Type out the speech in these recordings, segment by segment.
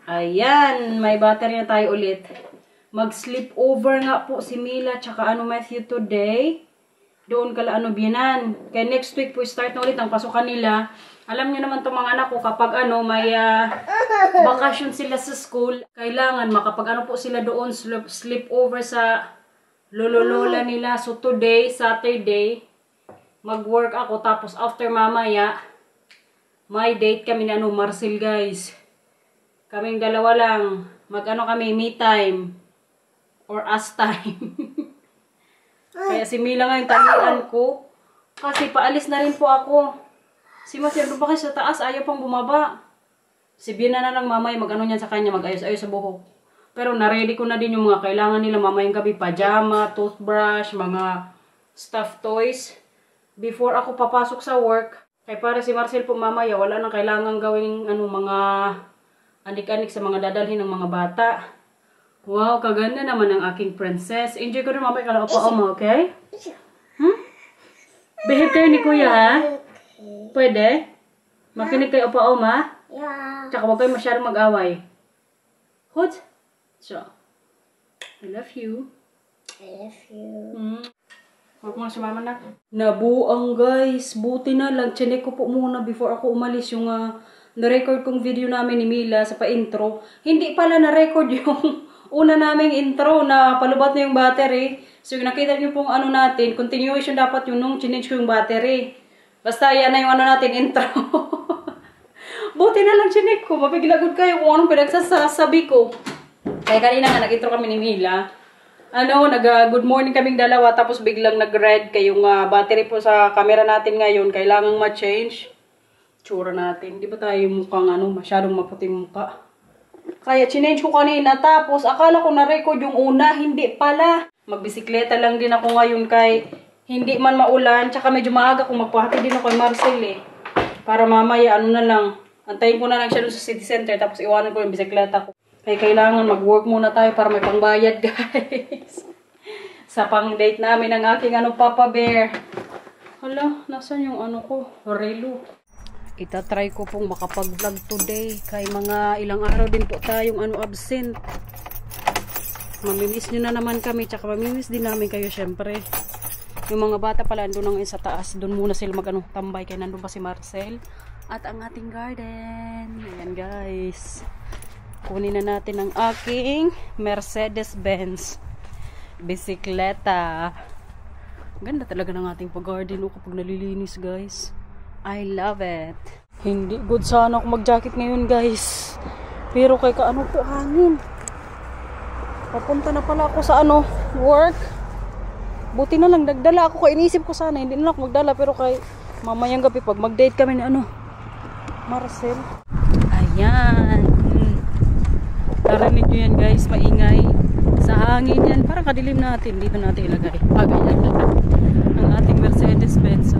Ayan, may battery na tayo ulit. Mag-sleep over nga po si Mila tsaka Matthew today. Doon kala biyanan. Kaya next week po start na ulit ang pasukan nila. Alam niyo naman itong mga anak ko kapag may bakasyon sila sa school, kailangan makapag po sila doon sleep over sa lolo-lola nila. So today, Saturday, mag-work ako tapos after mamaya, may date kami ni Marcel guys. Kaming dalawa lang. Kami, me time. Or us time. Kaya si Mila nga yung talian ko. Kasi paalis na rin po ako. Si Matthew, doon pa kayo sa taas. Ayaw pang bumaba. Si Bina na lang mamay. Niyan sa kanya. Mag-ayos-ayos sa buhok. Pero na-ready ko na din yung mga kailangan nila mamayang gabi. Pajama, toothbrush, mga stuffed toys. Before ako papasok sa work. Kaya para si Marcel po mamaya, wala nang kailangan gawing mga anik-anik sa mga dadalhin ng mga bata. Wow, kaganda naman ang aking princess. Enjoy ko rin mamaya kala opa mo, okay? Behave kayo ni kuya, ha? Pwede? Makinig kayo opa oma? Yeah. Tsaka huwag kayo masyadong mag-away. Hot? So, I love you. I love you. Huwag mo na si mama na. Nabuang guys. Buti na lang. Chinek ko po muna before ako umalis yung na-record kong video namin ni Mila sa pa-intro. Hindi pala na-record yung una naming intro na palubat na yung battery. So yung nakita nyo pong natin, continuation dapat yung nung change ko yung battery. Basta yan na yung natin intro. Buti na lang chinek ko. Mapigilagod kayo kung anong pinagsasabi ko. Kaya kanina nga nag-intro kami ni Mila. Good morning kaming dalawa tapos biglang nag-red kayong battery po sa camera natin ngayon. Kailangang ma-change. Tsura natin. Di ba tayo mukhang masyadong maputi mukha? Kaya chinage ko kanina tapos akala ko na-record yung una. Hindi pala. Magbisikleta lang din ako ngayon kay hindi man maulan. Tsaka medyo maaga kung magpahati din ako kay Marcel eh. Para mamaya na lang. Antayin ko na lang siya doon sa city center tapos iwanan ko yung bisikleta ko. Kaya kailangan mag-work muna tayo para may pangbayad guys. Sa pang-date namin ng aking Papa Bear. Hala, nasan yung ko? Relo. Itatry ko pong makapag-vlog today. Kay mga ilang araw din po tayong absent. Mamimiss nyo na naman kami. Tsaka mamimiss din namin kayo syempre. Yung mga bata pala andun lang sa taas. Doon muna sila tambay. Kaya nandun pa si Marcel. At ang ating garden. Ayan guys. Kunin na natin ang aking Mercedes-Benz bisikleta. Ganda talaga ng ating pag-garden kapag nalilinis guys. I love it. Hindi good sana ako mag-jacket ngayon guys. Pero kay po hangin. Papunta na pala ako sa work. Buti na lang nagdala ako. Kaya inisip ko sana hindi na ako magdala. Pero kay mamayang gabi pag mag-date kami ni Marcel. Ayan. Narinig nyo yan guys, maingay. Sa hangin yan, parang kadilim natin. Dito natin ilagay. Ganyan. Ang ating Mercedes-Benz.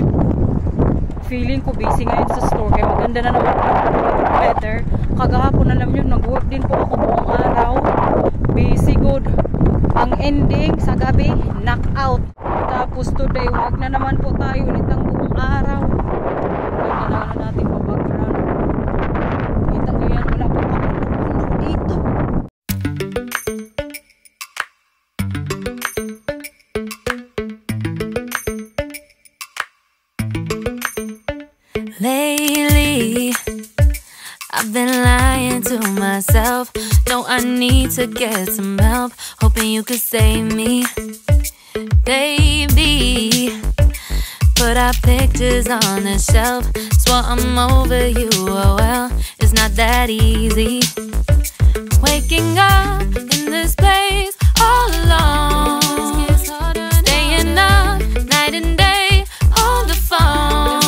Feeling ko busy ngayon sa store. Kaya maganda na naman weather. Kagahapon alam nyo, nag-work din po ako buong araw. Busy good. Ang ending sa gabi, knockout. Tapos today, wag na naman po tayo ulit ang buong araw. Ganda na natin po background. Kita nyo yan, wala po kapag dito. Lately, I've been lying to myself. No, I need to get some help. Hoping you could save me, baby. Put our pictures on the shelf. Swore I'm over you, oh well, it's not that easy. Waking up in this place all alone. Staying up night and day on the phone.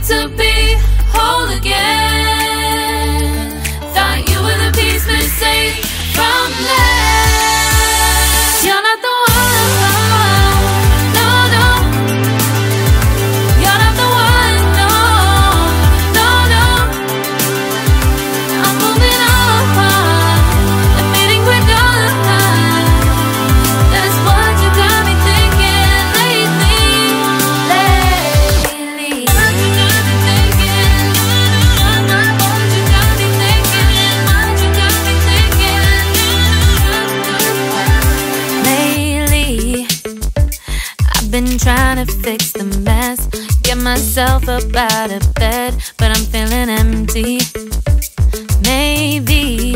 To be whole again. Thought you were the piece missing from this. You're not the one, no, no. You're not the one, no, no, no. I'm moving on. to fix the mess, get myself up out of bed, but I'm feeling empty. Maybe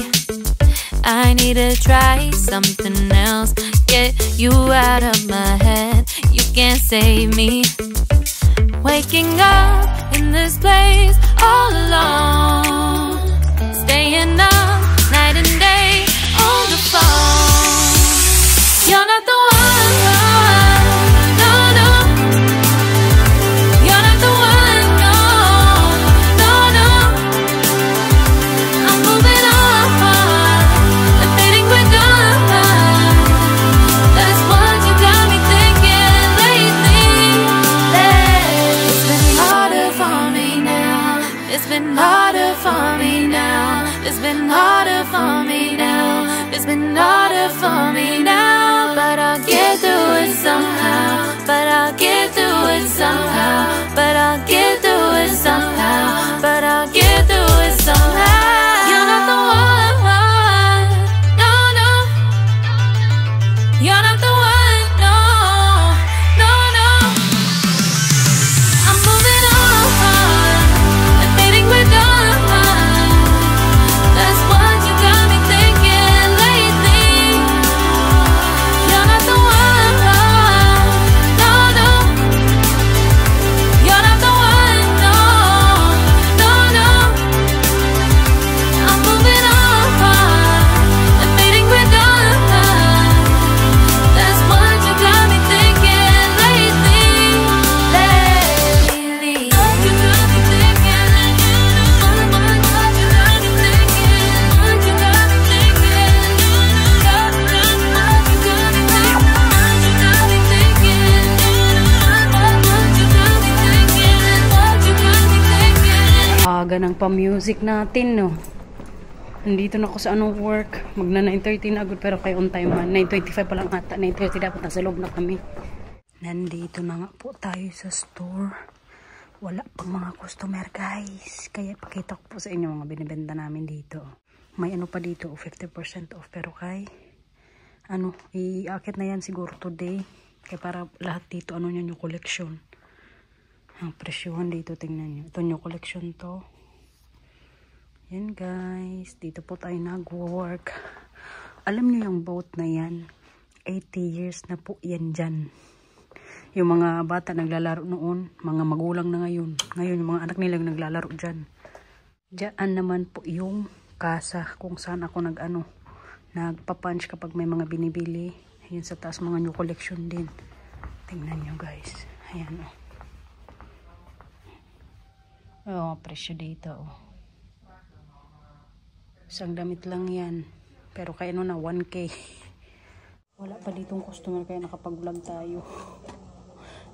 I need to try something else, get you out of my head. You can't save me. Waking up in this place all alone, staying up night and day on the phone. You're not the one, no, no. You're not the one, no, no, no. I'm moving on, the fading quick on. That's what you got me thinking lately. It's been harder for me now. It's been harder for me now. It's been harder for me now. It's been harder for me now. But I'll get through it somehow. But I'll get through it somehow. But I'll get through it somehow. But I'll get through it somehow. You're not the one, no, no. You're not the one, no, no, no. I'm moving on, the fading we're done. That's what you got me thinking lately. You're not the one, no, no. You're not the one, no, no, no. I'm moving on, the fading we're done. That's what you got me thinking lately. Lately. What you got me thinking. What you got me thinking. What you got me thinking. What you got me thinking. What you got me thinking. What you got me thinking. Aga ng pa-music natin, no? Nandito na ako sa anong work. Magna 9:30 na agad, pero kayo on time man. 9:25 pa lang ata. 9:30 dapat nasa loob na kami. Nandito na nga po tayo sa store. Wala pang mga customer, guys. Kaya pakita ko po sa inyo mga binibenta namin dito. May ano pa dito, 50% off. Pero iakit na yan siguro today. Kaya para lahat dito, yung collection. Ang presyohan dito, tingnan nyo. Ito yung collection to. Yan, guys. Dito po tayo nag-work. Alam nyo yung boat na yan, 80 years na po yan dyan. Yung mga bata naglalaro noon, mga magulang na ngayon. Ngayon, yung mga anak nila naglalaro dyan. Diyan naman po yung kasa kung saan ako nagpa-punch kapag may mga binibili. Ayan sa taas, mga new collection din. Tingnan nyo, guys. Ayan, oh. Oh, presyo dito, oh. Isang damit lang yan. Pero kaya na 1K. Wala pa ditong customer kaya nakapag-vlog tayo.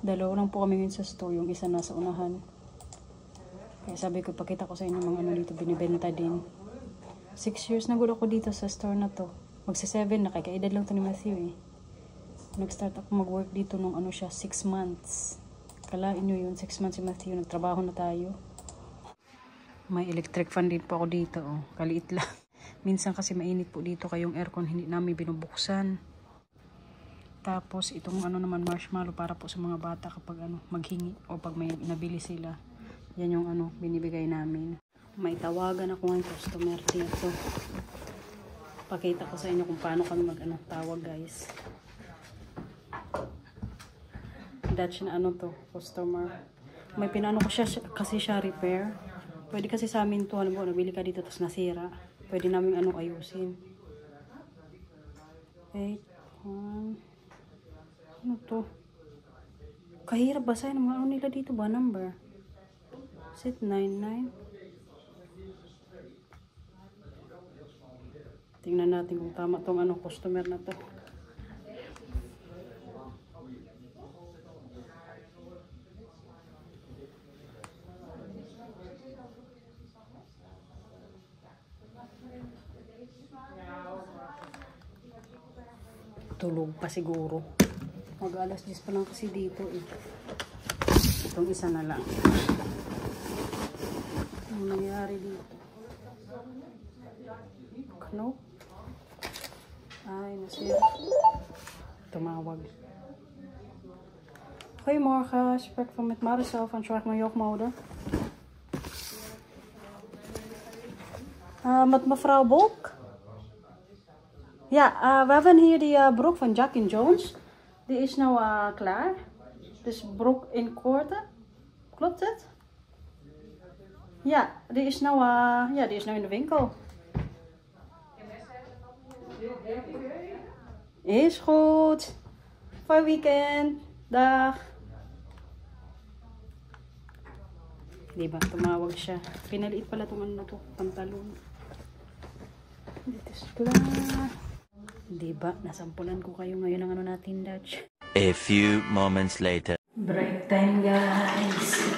Dalawa lang po kami ngayon sa store. Yung isa nasa unahan. Kaya sabi ko, pakita ko sa inyo mga dito binibenta din. 6 years na gulo ko dito sa store na to. Magsi-7 na. Kaya lang to ni Matthew eh. Nag-start ako mag-work dito nung 6 months. Kalain nyo yun, 6 months si Matthew. Nagtrabaho na tayo. May electric fan din po ako dito. Oh. Kaliit lang. Minsan kasi mainit po dito kayong aircon hindi namin binubuksan. Tapos itong naman marshmallow para po sa mga bata kapag maghingi o pag may nabili sila. Yan yung binibigay namin. May tawagan ako ng customer dito. Pakita ko sa inyo kung paano kami tawag, guys. Dutch na to, customer. May pinano ko siya kasi siya repair. Pwede kasi sa amin to, nabili ka dito tapos nasira. Pwede namin ayusin. 8, 1. Ano to? Kahirap basahin ang nila dito ba? Number? Set 99. Tingnan natin kung tama tong customer na to. Tulog pa siguro. Mag-alas 10 pa lang kasi dito eh. Itong isa na lang. Anong nangyari dito? Knock? Ay, nasira. Tumawag. Goedemorgen, ik spreek van met Marisol van Zorg naar Jogmode. Met mevrouw Bolk. Ja, we hebben hier die broek van Jack & Jones. Die is nou klaar. Dus broek in korte. Klopt het? Ja, die is nou, die is nou in de winkel. Is goed. Voor weekend. Dag. Diba, tumawag siya. Pinaliit pala itong ano na to, pantalon. Dito is klaar. Diba, nasampulan ko kayo ngayon ng ano natin, Dutch. A few moments later. Break time, guys.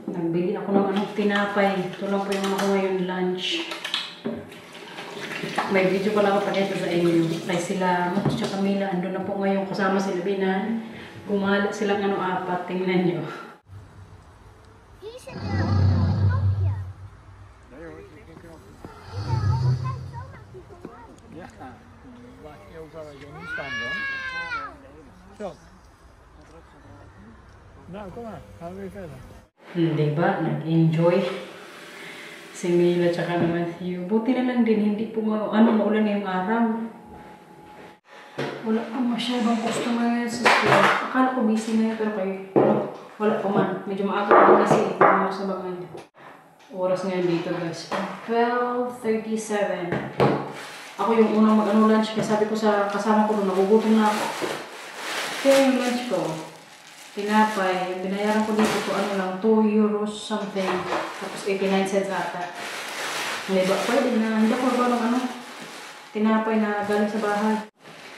Nagbili ako ng anong tinapay. Ito lang po yung ako ngayon lunch. May video pala ako pakita sa inyo. Ay sila, Mats at Camila, andun na po ngayon kasama sila Binan. Gumala silang ano apat, tingnan nyo. Nou, kom maar. Gaan we weer verder. Diba? Nag-enjoy. Si Mila tsaka na Matthew. Buti na lang din, hindi po maulan yung araw. Wala pa masyadong customer sa store. Akala ko busy na yun, pero kayo, wala pa man. Medyo maaga pa kasi sa bangan. Oras ngayon dito guys. 12:37. Ako yung unang mag-ano lunch, kaya sabi ko sa kasama ko doon, nagugutom na ako. Kaya yung lunch ko, tinapay, yung binayaran ko dito ko ano lang, 2 euros something, tapos 89 cents ata. Diba, pwede na, hindi ako ba ng ano, tinapay na galing sa bahay.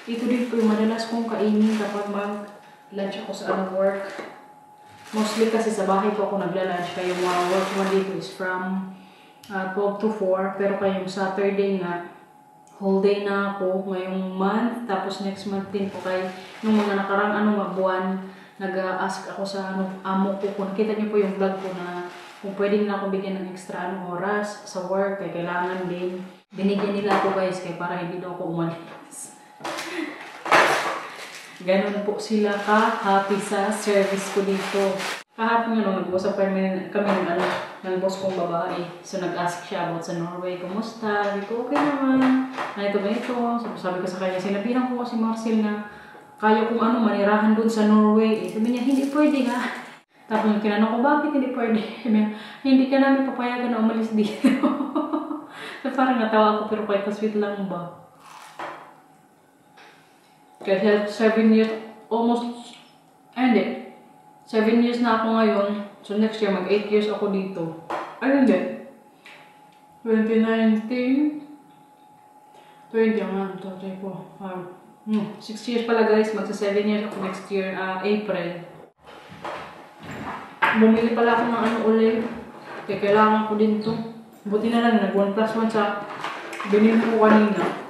Ito din po yung madalas kong kainin kapag mag-lunch ako sa work. Mostly kasi sa bahay po ako nagla-lunch, kaya yung work ko dito is from 12 to 4, pero kayong Saturday nga, whole day na ako ngayong month, tapos next month din po kay nung mga nakarang buwan, nag-ask ako sa amo ko, kung nakita niyo po yung vlog ko na kung pwede nila ako bigyan ng extra oras sa work, kaya kailangan din. Binigyan nila ako guys, kaya para hindi daw ako umalis. Ganon po sila ka-happy sa service ko dito. Kahapon nga nag-usap kami ng boss kong babae. So nag-ask siya about sa Norway, kumusta? Sabi ko, okay naman. Ganito. Sabi ko sa kanya, sinabihan ko kasi Marcel na kaya kung manirahan dun sa Norway. Sabi niya, hindi pwede nga. Tapos tinanong ko, bakit hindi pwede? Sabi niya, hindi ka namin papayagan na umalis dito. So parang natawa ako, pero kahit sweet lang ba? Kasi 7 years, almost, hindi. 7 years na ako ngayon. So next year, mag 8 years ako dito. Ay, hindi. 2019. 20, 1, 2, 3, 4, 5. 6 years pala guys. Magsa 7 years ako next year, April. Bumili pala ako ng ulit. Kaya kailangan ko din to. Buti na lang, nag 1+1 sa binili ko kanina.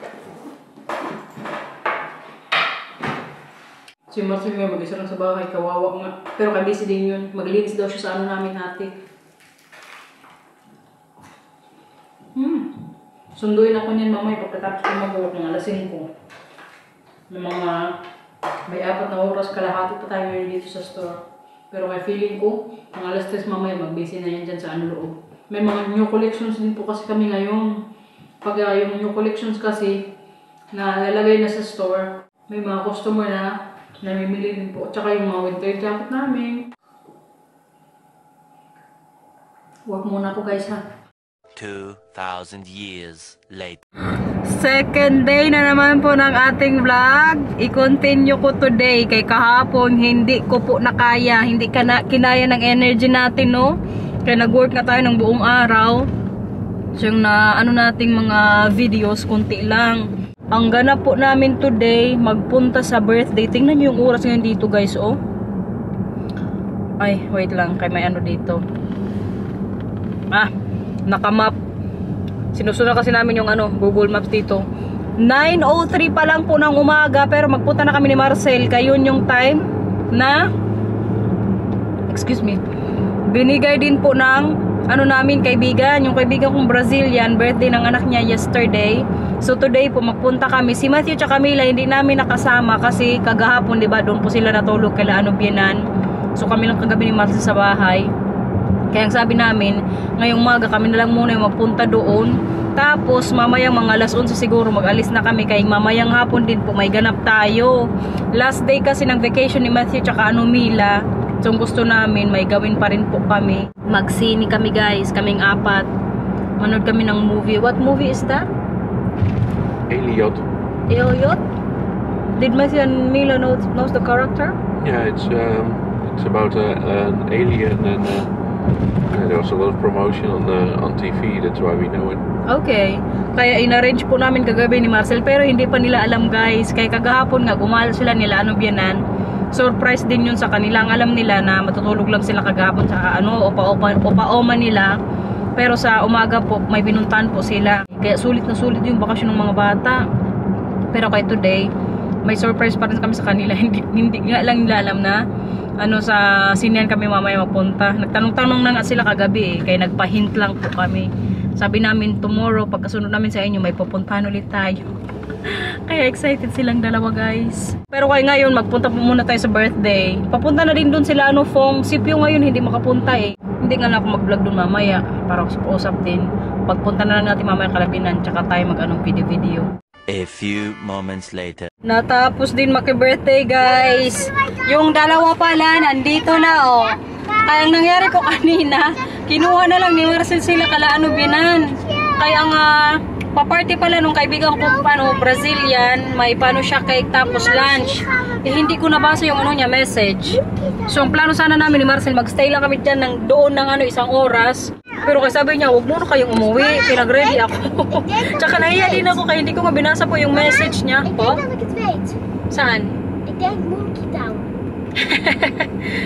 Si Marcel nga mag-isa lang sa bahay, kawawa nga. Pero busy din yun. Maglinis daw siya sa namin ate. Sunduin ako niyan mamay pagkatapos ko mag-work ng alas 5. Ng mga may 4 na oras kalahati pa tayo ngayon dito sa store. Pero may feeling ko, ng alas 3 mamay mag-busy na yan dyan sa loob. May mga new collections din po kasi kami ngayon. Pag yung new collections kasi na lalagay na sa store, may mga customer na namimili din po. Tsaka yung mga winter jacket namin. Work muna ako guys ha. 2,000 years later. Second day na naman po ng ating vlog. I-continue ko today. Kay kahapon hindi ko po nakaya. Hindi kinaya ng energy natin no. Kaya nag-work na tayo ng buong araw. So yung nating mga videos kunti lang. Ang ganap po namin today, magpunta sa birthday. Tingnan nyo yung oras ngayon dito guys, oh. Ay, wait lang, kay may dito. Nakamap. Sinusunod kasi namin yung Google Maps dito. 9:03 pa lang po ng umaga, pero magpunta na kami ni Marcel. Kaya yun yung time na, excuse me, binigay din po ng namin kaibigan. Yung kaibigan kong Brazilian, birthday ng anak niya yesterday. So today po magpunta kami. Si Matthew at Camila hindi namin nakasama kasi kagahapon, 'di ba, doon po sila natulog kala Bianan. So kami lang kagabi ni Marcel sa bahay. Kaya ang sabi namin, ngayong umaga kami na lang muna yung magpunta doon. Tapos mamayang mga alas 11 siguro mag-alis na kami. Kaya mamayang hapon din po may ganap tayo. Last day kasi ng vacation ni Matthew at Mila. So gusto namin may gawin pa rin po kami. Magsini kami guys, kaming apat. Manood kami ng movie. What movie is that? Elliot. Elliot? Did Matthew and Mila knows the character? Yeah, it's about an alien, and there was a lot of promotion on TV. That's why we know it. Okay. Kaya in-arrange po namin kagabi ni Marcel, pero hindi pa nila alam guys. Kaya kagahapon nga gumala sila nila Bianan. Surprise din yun sa kanila. Ang alam nila na matutulog lang sila kagahapon sa opa-oma nila. Pero sa umaga po, may binuntahan po sila. Kaya sulit na sulit yung bakasyon ng mga bata. Pero kay today, may surprise pa rin kami sa kanila. Hindi nga lang nila alam na sa sinihan kami mamaya magpunta. Nagtanong-tanong na nga sila kagabi kaya nagpa-hint lang po kami. Sabi namin tomorrow, pagkasunod namin sa inyo, may pupuntahan ulit tayo. Kaya excited silang dalawa guys. Pero kaya ngayon, magpunta po muna tayo sa birthday. Papunta na din doon sila Fong. Sipyo ngayon hindi makapunta Hindi nga lang ako mag-vlog doon mamaya para usap din. Pagpunta na lang natin mamaya Kalabinan, tsaka tayo mag-anong video. A few moments later. Natapos din maki-birthday guys. Yung dalawa pala nandito na Kaya ang nangyari po kanina, kinuha na lang ni Marcel sila kala Bianan. Kaya ang pa-party pala nung kaibigan ko Brazilian, may siya cake tapos lunch. Hindi ko nabasa yung message. So ang plano sana namin ni Marcel, magstay lang kami dyan doon ng isang oras. Pero kasi sabi niya, huwag muna kayong umuwi, pinag-ready ako. Tsaka nahiya din ako kaya hindi ko mabinasa po yung message niya. Saan?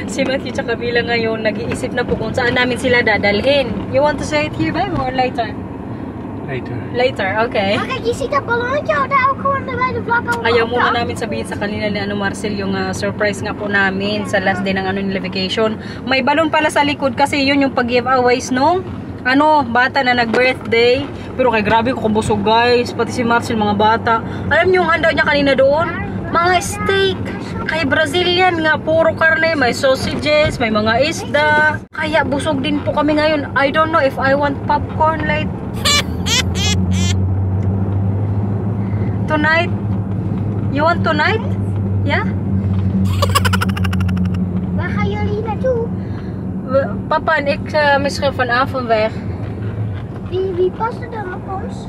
Si Matthew at Camila ngayon nag-iisip na po kung saan namin sila dadalhin. You want to say it here babe or later? Later, okay. Ayaw muna namin sabihin sa kanila ni Marcel yung surprise nga po namin sa last day ng nila vacation. May balon pala sa likod kasi yun yung pag-giveaways nung bata na nag-birthday. Pero kay grabe ko kubusog guys, pati si Marcel mga bata. Alam niyo yung handa niya kanina doon? Mga steak. Kay Brazilian nga, puro karne, may sausages, may mga isda. Kaya busog din po kami ngayon. I don't know if I want popcorn like tonight. You want tonight? Yeah? Waar gaan jullie naartoe? Papa en ik misschien vanavond weg. Wie past er dan op ons?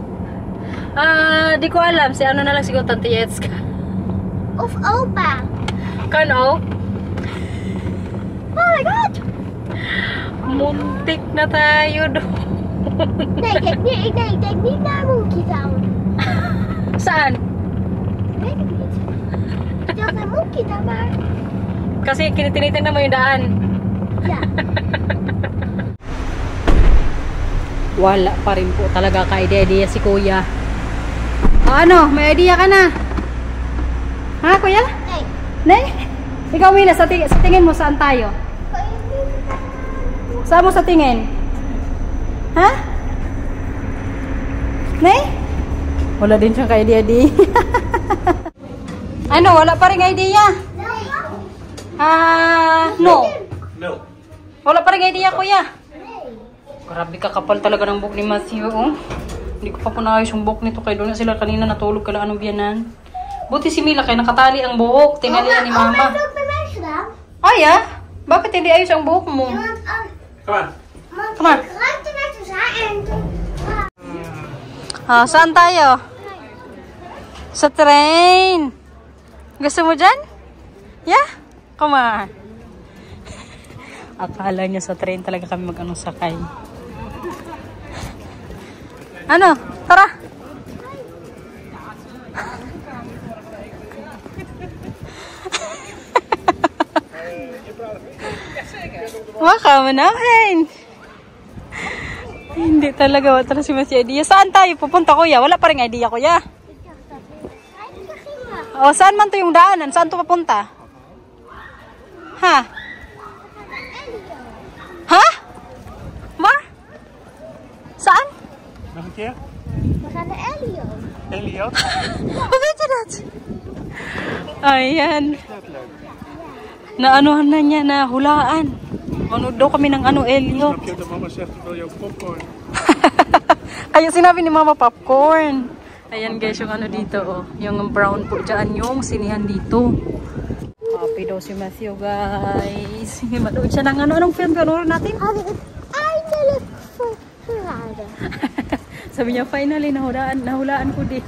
Di ko alam. Si na lang siguro Tante Jetska. Of opa? Kan ook. Oh my god! Muntik na tayo doon. Nee, ik denk niet naar Monkey Town. Saan? Weet ik niet. Ik dacht naar Monkey Town, maar... Kasi tinitingnan mo yung daan. Ja. Wala pa rin po talaga ka-idea si Kuya. May idea ka na? Ha, Kuya? Nee. Nee? Ikaw, Mila, sa tingin mo saan tayo? Saan mo sa tingin? Ha? Nee? Wala din siyang ka-idea di. Wala pa rin idea? No. Wala pa rin idea, Kuya. Grabe kakapal talaga ng buhok ni Matthew, Hindi ko pa punayos yung buhok nito. Kaya doon na sila kanina natulog kala Bianan. Buti si Mila kaya nakatali ang buhok. Tinalian ni Mama. Ah, ja? Bakit hindi ayos ang buhok mo? Come on. Saan tayo? Sa train. Gusto mo dyan? Yeah? Come on. Akala niya sa train talaga kami sakay. Tara. Waka manahin. Hindi talaga. Wala talaga si Matthew idea. Saan tayo pupunta, Kuya? Wala pa rin idea, Kuya. Saan man to yung daanan? Saan to papunta? Ha? Ha? Ma? Saan? Nog een keer? We gaan naar Elio. Elio? Hoe weet je dat? Ayan. Dat leuk. Naanuhan na niya na hulaan. Manood daw kami ng Elio. Snap je dat mama zegt, wil je ook popcorn? Kaya sinabi ni Mama popcorn. Ayan guys, yung dito, oh. Yung brown po dyan, yung sinihan dito. Happy daw si Matthew, guys. Manood siya ng anong film panoorin natin? Hadden het eindelijk geraden. Sabi niya, finally, nahulaan ko din.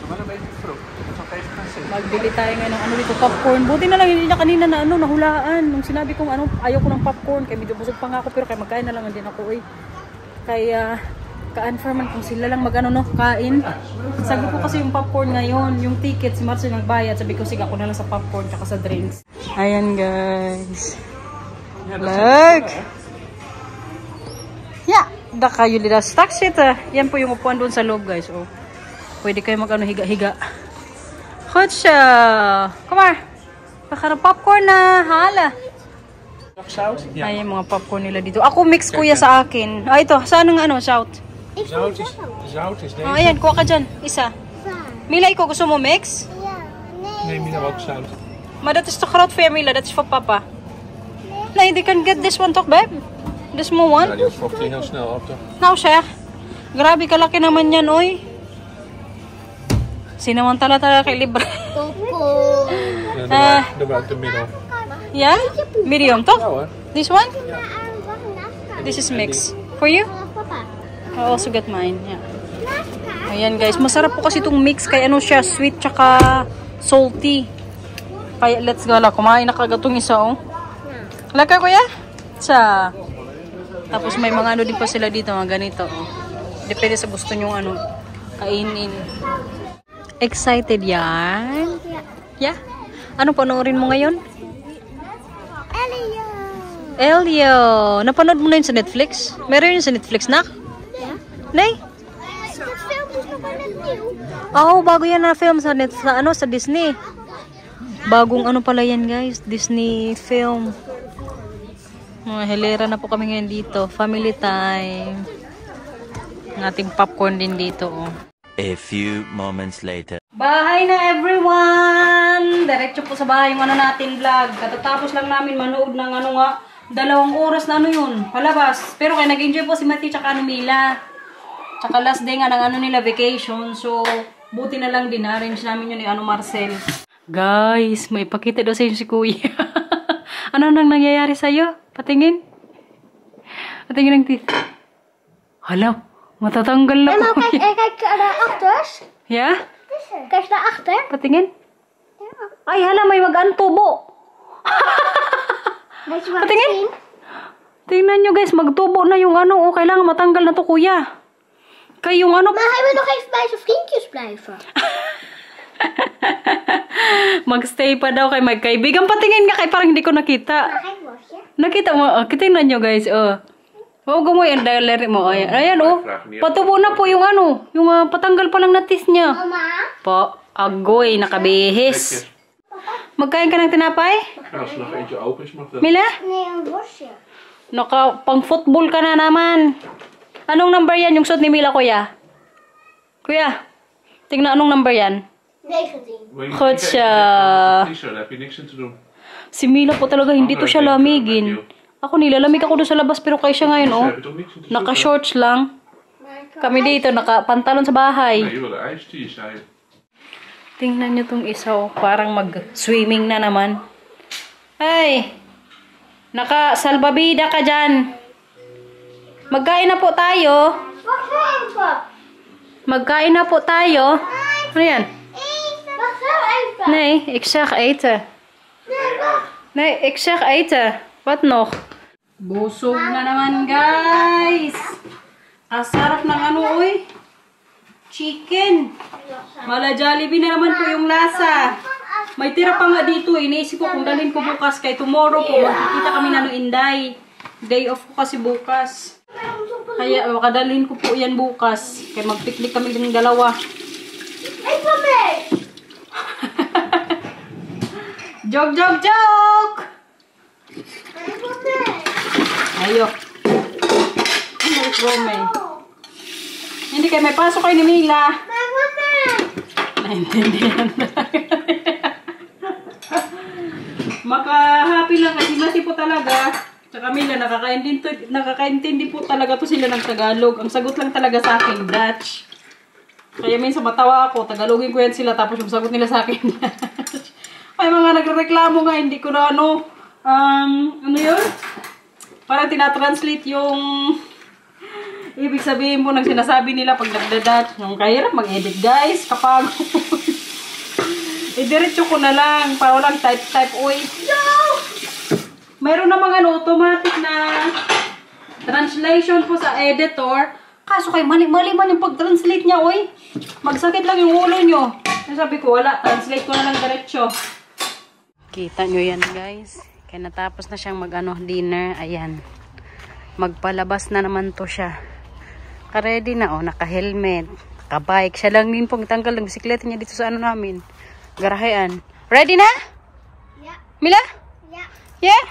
Maar een beetje vroeg. Dat is nog even gaan zitten. Magbili tayo ngayon ng dito, popcorn. Buti na lang, hindi niya kanina na nahulaan. Nung sinabi kong ayaw ko ng popcorn, kaya medyo busog pa nga ako, pero kaya magkain na lang din ako, eh. Kaya, ka-confirman kung sila lang kain. Sabi ko kasi yung popcorn ngayon, yung ticket, si Marcel nagbayad. Sabi ko, sige, ako na lang sa popcorn tsaka sa drinks. Ayan, guys. Look! Yeah! Da kayo lida stock shit, Yan po yung upuan doon sa loob, guys. Oh. Pwede kayo higa-higa. Goedje! Kom maar! We gaan een popcorn halen. Nog zout? Ja. Ay, yung mga popcorn nila dito. Ako mix kuya sa akin. Ah, ito. Saan ang zout? Zout is deze. Oh, ayan. Kuha ka dyan. Isa. Mila, ikaw gusto mo mix? Ja, nee. Neem je nou ook zout? Maar dat is te groot voor Mila. Dat is voor papa. Nee, they can get this one toch, babe? The small Ja, one? die kocht hij heel snel op, toch? Nou, zeg. Grabe, kalaki naman yan, oy. Sinamantala talaga kay Libre. Popcorn. Ja, doen we ook de middel. Ja? Medium, toch? Ja hoor. This one? Maar wacht, naast This is mix. For you? papa. I also get mine. Yeah. Naast elkaar. Ayan guys, masarap po kasi itong mix kaya siya, sweet tsaka salty. Kaya let's go lang, kumain na kagad itong isa, oh. Laka kuya? Sa. Tapos may mga din pa sila dito, mga ganito, oh. Depende sa gusto nyong kainin. Excited yan? Yeah? Anong panoorin mo ngayon? Elio. Elio. Napanood mo na yun sa Netflix? Meron yun sa Netflix, nak? Ja? Nay? Dat film is nog maar net nieuw. Oh, bago yan na film sa sa Disney. Bagong pala yan, guys. Disney film. Hilera na po kami ngayon dito. Family time. Ang ating popcorn din dito, oh. A few moments later. Bahay na, everyone! Diretso po sa bahay yung natin vlog. Katatapos lang namin manood ng 2 oras na yun, palabas. Pero kaya nag-enjoy po si Mati tsaka Mila. Tsaka last day nga ng nila vacation. So, buti na lang din arrange namin yun ni Marcel. Guys, may pakita daw sa inyo si Kuya. Ano nang nangyayari sa'yo? Patingin. Patingin ng teeth. Hala, matatanggal na po. Kijk daarachter. Ja? Kijk daarachter. Patingin. Ay, hala, may tubo. Weet je wat Patingin. ik zie? Tingnan nyo guys, magtubo na yung kailangan matanggal na to, kuya. Kaya yung Maar hij wil nog even bij zijn vriendjes blijven. magstay pa daw kay magkaibigan. Patingin nga kay parang hindi ko nakita. Maar geen worstje. Nakita mo, tingnan nyo guys, Huwag mo yung diary mo. Ayan, patubo na po yung yung patanggal pa lang natis niya. Mama. Po, agoy, nakabihis. Magkain ka ng tinapay? Als er nog eentje open is, mag dat. Mila? Nee, een worstje. Pang football ka na naman. Anong number yan yung suot ni Mila, kuya? Kuya, tingnan anong number yan? 19. Goed siya. Daar heb je niks in te doen. Si Mila po talaga, hindi to siya lamigin. Ako nilalamig ako doon sa labas, pero kaya siya ngayon, Daar heb je toch niks in te zoeken? Naka-shorts lang. Kami dito, naka-pantalon sa bahay. Nee, je wilde ijsthee, zei je. Tingnan nyo tong isa, parang mag-swimming na naman. Ay! Naka-salbabida ka dyan. Magkain na po tayo. Wacht even. Magkain na po tayo. Ano yan? Wacht even. Nee, ik zeg eten. Nee, ik zeg eten. Wat nog? Busog na naman, guys. Asarap ng uy. Chicken. Mala Jollibee na naman po yung lasa. May tira pa nga dito. Iniisip ko kung dalhin ko bukas. Kay tomorrow po, magkikita kami na Inday. Day off ko kasi bukas. Kaya makadalhin ko po yan bukas. Kaya mag-picnic kami ng dalawa. Ik kom mee. Joke, joke, joke! Ik kom mee. Ayo. Let's go, May. Hindi kayo may pasok kayo ni Mila. Mama! Naintindihan talaga. Maka-happy lang kasi mati po talaga. Tsaka Mila, nakakaintindi po talaga to sila ng Tagalog. Ang sagot lang talaga sa akin, Dutch. Kaya minsan matawa ako, Tagalogin ko yan sila, tapos yung sagot nila sa akin, Dutch. May mga nagreklamo nga, hindi ko na ano yun? Parang tinatranslate yung ibig sabihin po ng sinasabi nila pag nagda-Dutch. Ang kahirap mag-edit, guys, kapag diretso ko na lang, para walang type, uy. Mayroon namang automatic na translation po sa editor. Kaso kayo, mali man yung pag-translate niya, uy. Magsakit lang yung ulo nyo. Sabi ko, wala, translate ko na lang diretso. Kita nyo yan, guys. Kaya natapos na siyang dinner. Ayan. Magpalabas na naman to siya. Ka-ready na, naka-helmet. Naka-bike. Siya lang din pong tanggal ng bisikleta niya dito sa namin. Garahean. Ready na? Yeah. Mila? Yeah. Yeah?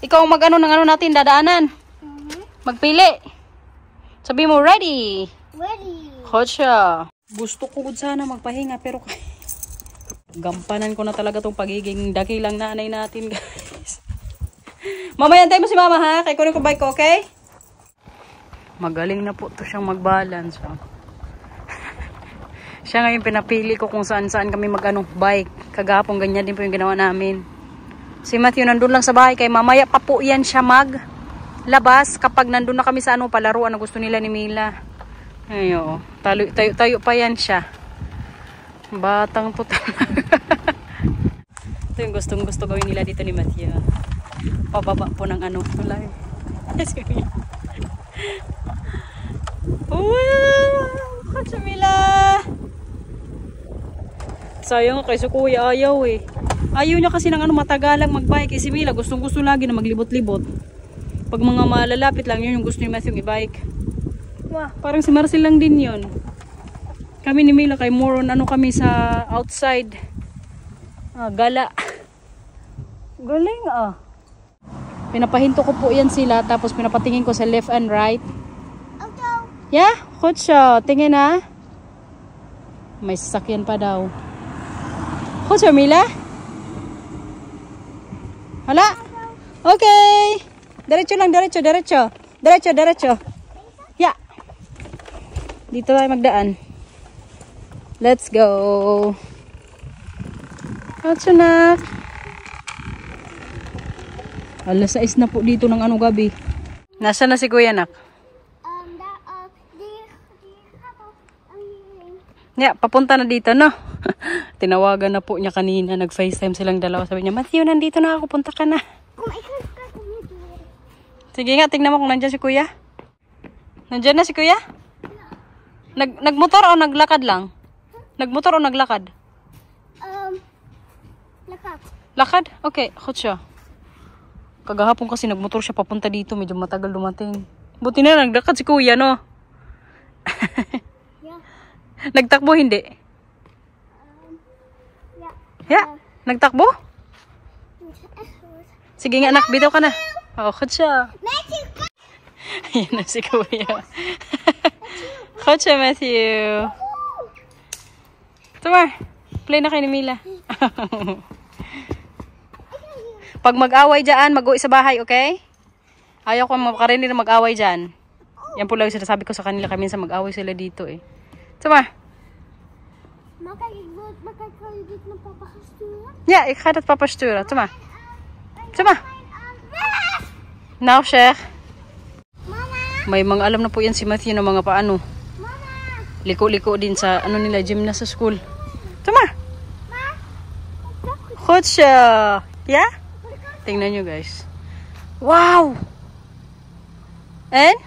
Ikaw ng natin, dadaanan. Magpili. Sabi mo, ready? Ready. Kotsa. Gusto ko sana magpahinga, pero gampanan ko na talaga tong pagiging dakilang nanay natin, guys. Mamaya tayo mo si mama, ha? Kaya kunin ko bike ko, okay? Magaling na po to siyang mag-balance. Siya ngayon pinapili ko kung saan-saan kami bike. Kagapong ganyan din po yung ginawa namin. Si Matthew nandun lang sa bahay, kay mamaya pa po yan siya maglabas kapag nandun na kami sa palaruan na gusto nila ni Mila. Ayo, tayo pa yan siya. Batang to talaga. Ito yung gustong-gusto gawin nila dito ni Matthew. Pababa po ng tulay. Wow! Kotsa Mila! Sayang kay si Kuya ayaw eh. Ayaw niya kasi ng matagalang magbike. Si Mila gustong-gusto lagi na maglibot-libot. Pag mga malalapit lang yun yung gusto ni Matthew i-bike. Wah, parang si Marcel lang din yun. Kami ni Mila kay more on kami sa outside. Gala. Galing Pinapahinto ko po yan sila, tapos pinapatingin ko sa left and right. Yeah, Kotsa, tingin May sasakyan pa daw. Kotsa, Mila? Hala? Okay. Diretso lang, diretso. Yeah. Dito tayo magdaan. Let's go. Kotsa na. Alas 6 na po dito ng gabi. Nasaan na si Kuya, nak? Yeah, papunta na dito, no? Tinawagan na po niya kanina. Nag-FaceTime silang dalawa. Sabi niya, Matthew, nandito na ako. Punta ka na. Sige nga, tingnan mo kung nandyan si Kuya. Nandyan na si Kuya? Nagmotor o naglakad lang? Nagmotor o naglakad? Lakad. Lakad? Okay, Kotsa. Kagahapon kasi nagmotor siya papunta dito. Medyo matagal dumating. Buti na naglakad si Kuya, no? Nagtakbo hindi? Yeah. Nagtakbo? Sige nga anak, bitaw ka na. Kotsa. Ayan na si Kuya. Kotsa, Matthew. Tuma, play na kayo ni Mila. Pag mag-away dyan, mag-uwi sa bahay, okay? Ayaw ko makarinig na mag-away dyan. Yan po lang yung sinasabi ko sa kanila. Kami minsan mag-away sila dito eh. Tuma. Makakaligit ng papakastura? Yeah, ik ga dat papa sturen. Tuma. Tuma. Now, Sheikh. May mga alam na po yan si Matthew na mga paano. Liko-liko din sa nila gym na sa school. Tuma. Kotsa. Yeah? Tingnan nyo guys. Wow! And?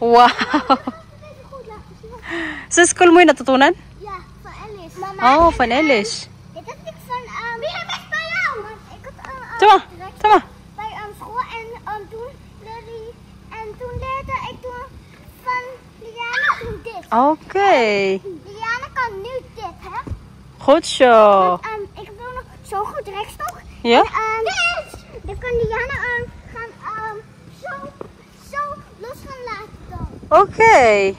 Wow! Sa school mo yung natutunan? Ja, van Alice. Oh, van Alice. Dit heb ik van... Wie heb ik bij jou? Ik had Tama, tama. bij school en toen leerde ik van Liana toen dit. Okay. Liana kan nu dit, hè? Goed zo. Ik wil nog zo goed rechtstop. Ja? Dan kan Liana gaan zo los gaan laten. Okay.